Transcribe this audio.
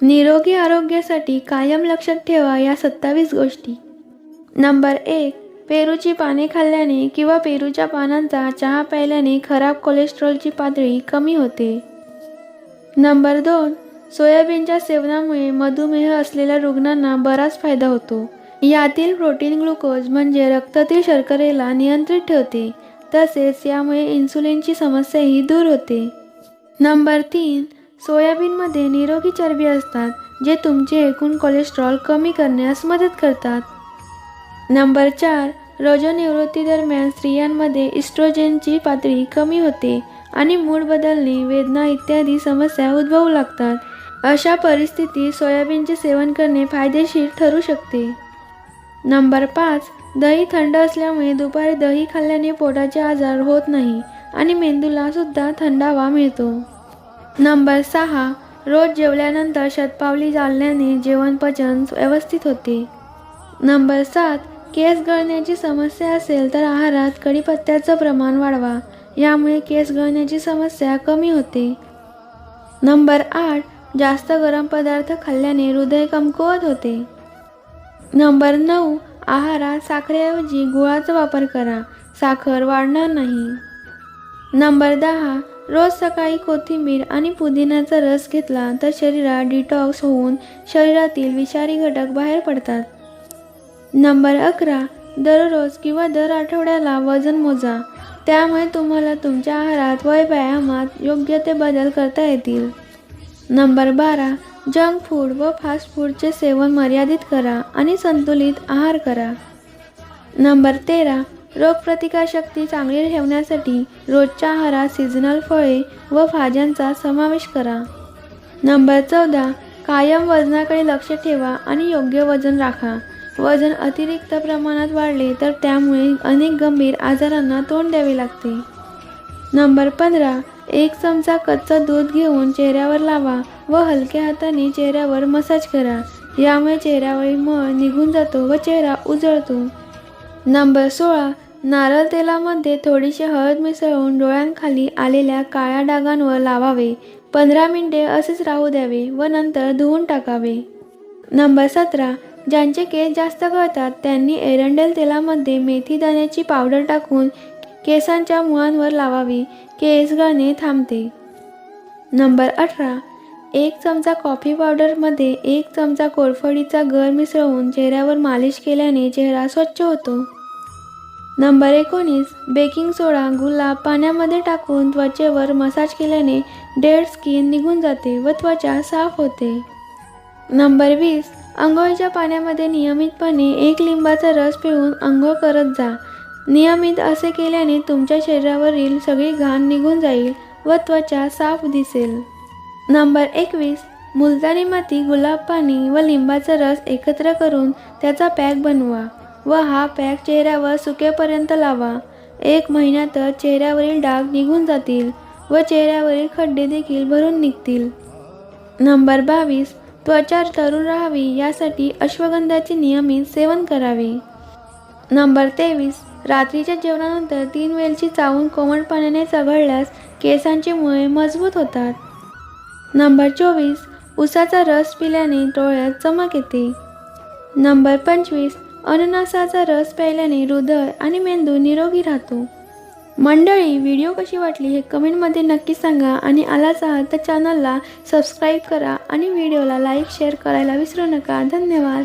निरोगी आरोग्यासाठी कायम लक्षात ठेवा या 27 गोष्टी. नंबर 1. पेरूची पाने खाल्ल्याने किंवा पेरूच्या पानांचा चहा प्यायल्याने खराब कोलेस्ट्रॉलची पातळी कमी होते. नंबर 2. सोयाबीनच्या सेवनामुळे मधुमेह असलेल्या रुग्णांना बराच फायदा होतो. यातील प्रोटीन ग्लुकोज म्हणजे रक्तातील शर्करेला नियंत्रित ठेवते, तसेच यामुळे इन्सुलिनची समस्याही दूर होते. नंबर 3. सोयाबीनमध्ये निरोगी चरबी असतात, जे तुमचे एकूण कोलेस्ट्रॉल कमी करण्यास मदत करतात. नंबर 4. रजोनिवृत्ती दरम्यान स्त्रियांमध्ये इस्ट्रोजेनची पातळी कमी होते आणि मूड बदलणे, वेदना इत्यादी समस्या उद्भवू लागतात. अशा परिस्थितीत सोयाबीनचे सेवन करणे फायदेशीर ठरू शकते. नंबर 5. दही थंड असल्यामुळे दुपारी दही खाल्ल्याने पोटाचे आजार होत नाही आणि मेंदूला सुद्धा थंडावा मिळतो. नंबर 6. रोज जेवल्यानंतर शतपावली चालण्याने जेवणपचन व्यवस्थित होते. नंबर 7. केस गळण्याची समस्या असेल तर आहारात कढीपत्त्याचं प्रमाण वाढवा, यामुळे केस गळण्याची समस्या कमी होते. नंबर 8. जास्त गरम पदार्थ खाल्ल्याने हृदय कमकुवत होते. नंबर 9. आहारात साखरेऐवजी गुळाचा वापर करा, साखर वाढणार नाही. नंबर 10. रोज सकाळी कोथिंबीर आणि पुदिन्याचा रस घेतला तर शरीरात डिटॉक्स होऊन शरीरातील विषारी घटक बाहेर पडतात. नंबर 11. दररोज किंवा दर आठवड्याला वजन मोजा, त्यामुळे तुम्हाला तुमच्या आहारात व व्यायामात योग्य ते बदल करता येतील. नंबर 12. जंक फूड व फास्ट फूडचे सेवन मर्यादित करा आणि संतुलित आहार करा. नंबर 13. रोगप्रतिकारशक्ती चांगली ठेवण्यासाठी रोजच्या आहारात सीझनल फळे व भाज्यांचा समावेश करा. नंबर 14. कायम वजनाकडे लक्ष ठेवा आणि योग्य वजन राखा. वजन अतिरिक्त प्रमाणात वाढले तर त्यामुळे अनेक गंभीर आजारांना तोंड द्यावे लागते. नंबर 15. 1 चमचा कच्चं दूध घेऊन चेहऱ्यावर लावा व हलक्या हाताने चेहऱ्यावर मसाज करा, यामुळे चेहऱ्यावरील मळ निघून जातो व चेहरा उजळतो. नंबर 16. नारळ तेलामध्ये थोडीशी हळद मिसळून डोळ्यांखाली आलेल्या काळ्या डागांवर लावावे. 15 मिनिटे असेच राहू द्यावे व नंतर धुवून टाकावे. नंबर 17. ज्यांचे केस जास्त गळतात त्यांनी एरंडेल तेलामध्ये मेथी दाण्याची पावडर टाकून केसांच्या मुळांवर लावावी, केस गळणे थांबते. नंबर 18. 1 चमचा कॉफी पावडरमध्ये 1 चमचा कोरफडीचा गर मिसळून चेहऱ्यावर मालिश केल्याने चेहरा स्वच्छ होतो. नंबर 19. बेकिंग सोडा गुलाब पाण्यामध्ये टाकून त्वचेवर मसाज केल्याने डेड स्किन निघून जाते व त्वचा साफ होते. नंबर 20. अंघोळीच्या पाण्यामध्ये नियमितपणे 1 लिंबाचा रस पिऊन अंघोळ करत जा. नियमित असे केल्याने तुमच्या शरीरावरील सगळी घाण निघून जाईल व त्वचा साफ दिसेल. नंबर 21. मुलतानी माती, गुलाब पाणी व लिंबाचा रस एकत्र करून त्याचा पॅक बनवा व हा पॅक चेहऱ्यावर सुकेपर्यंत लावा. 1 महिन्यातच चेहऱ्यावरील डाग निघून जातील व चेहऱ्यावरील खड्डे देखील भरून निघतील. नंबर 22. त्वचा तरुण राहावी यासाठी अश्वगंधाचे नियमित सेवन करावे. नंबर 23. रात्रीच्या जेवणानंतर 3 वेलची चावून कोमट पाण्याने चघळल्यास केसांची मुळे मजबूत होतात. नंबर 24. उसाचा रस पिल्याने डोळ्यात चमक येते. नंबर 25. अननसाचा रस प्यायल्याने हृदय आणि मेंदू निरोगी राहतो. मंडळी, व्हिडिओ कशी वाटली हे कमेंटमध्ये नक्की सांगा आणि आलाच आहात तर चॅनलला सबस्क्राईब करा आणि व्हिडिओला लाईक शेअर करायला विसरू नका. धन्यवाद.